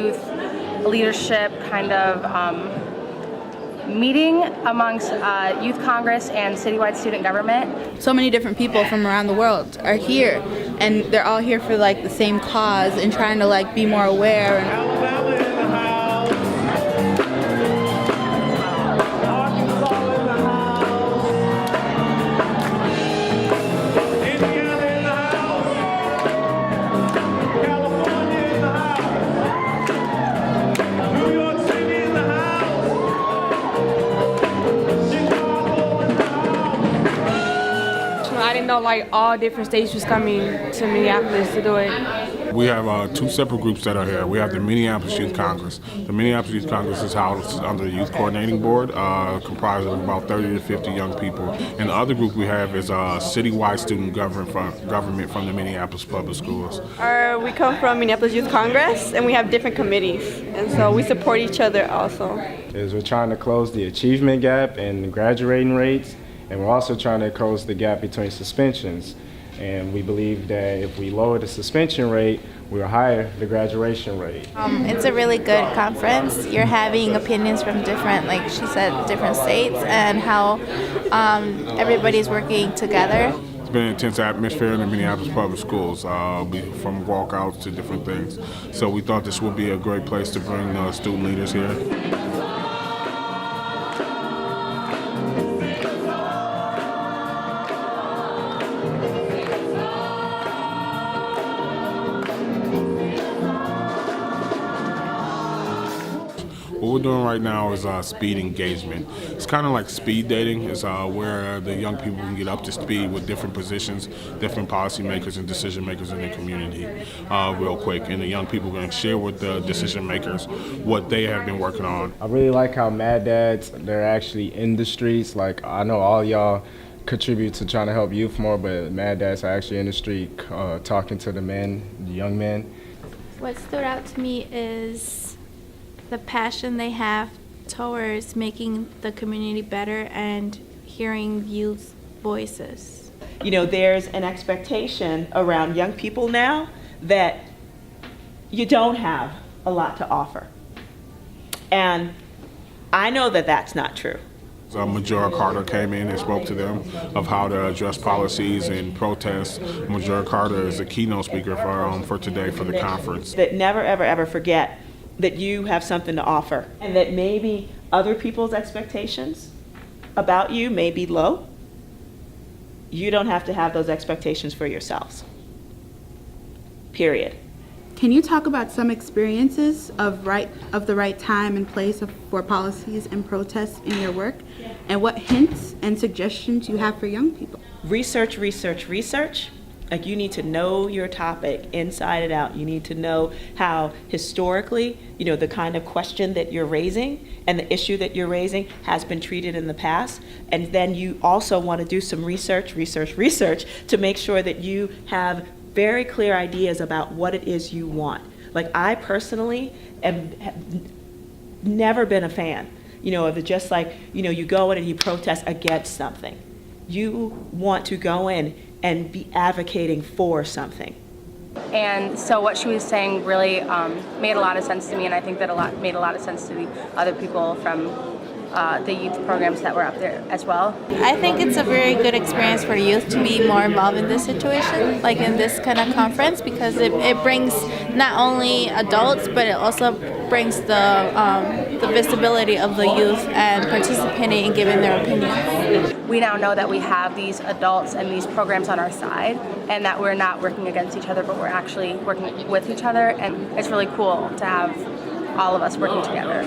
youth leadership kind of meeting amongst Youth Congress and citywide student government. So many different people from around the world are here, and they're all here for like the same cause and trying to like be more aware. I didn't know like all different states was coming to Minneapolis to do it. We have two separate groups that are here. We have the Minneapolis Youth Congress. The Minneapolis Youth Congress is housed under the Youth Coordinating Board, comprised of about 30 to 50 young people. And the other group we have is citywide student government from the Minneapolis Public Schools. We come from Minneapolis Youth Congress, and we have different committees, and so we support each other also. We're trying to close the achievement gap and the graduating rates, and we're also trying to close the gap between suspensions. And we believe that if we lower the suspension rate, we'll higher the graduation rate. It's a really good conference. You're having opinions from different, like she said, different states, and how everybody's working together. It's been an intense atmosphere in the Minneapolis Public Schools, from walkouts to different things. So we thought this would be a great place to bring student leaders here. What we're doing right now is speed engagement. It's kind of like speed dating. It's where the young people can get up to speed with different positions, different policymakers and decision makers in the community real quick. And the young people are going to share with the decision makers what they have been working on. I really like how Mad Dads, they're actually in the streets. Like, I know all y'all contribute to trying to help youth more, but Mad Dads are actually in the street talking to the men, the young men. What stood out to me is the passion they have towards making the community better and hearing youth voices. You know, there's an expectation around young people now that you don't have a lot to offer. And I know that that's not true. Majora Carter came in and spoke to them of how to address policies and protests. Majora Carter is a keynote speaker for today for the conference. That never, ever, ever forget that you have something to offer, and that maybe other people's expectations about you may be low. You don't have to have those expectations for yourselves. Period. Can you talk about some experiences of the right time and place for policies and protests in your work, and what hints and suggestions you have for young people? Research, research, research. Like, you need to know your topic inside and out. You need to know how historically, you know, the kind of question that you're raising and the issue that you're raising has been treated in the past. And then you also want to do some research to make sure that you have very clear ideas about what it is you want. Like, I personally have never been a fan, you know, of just like, you know, you go in and you protest against something. You want to go in and be advocating for something. And so what she was saying really made a lot of sense to me, and I think that made a lot of sense to the other people from the youth programs that were up there as well. I think it's a very good experience for youth to be more involved in this situation, like in this kind of conference, because it brings not only adults, but it also brings the visibility of the youth and participating and giving their opinions. We now know that we have these adults and these programs on our side, and that we're not working against each other, but we're actually working with each other, and it's really cool to have all of us working together.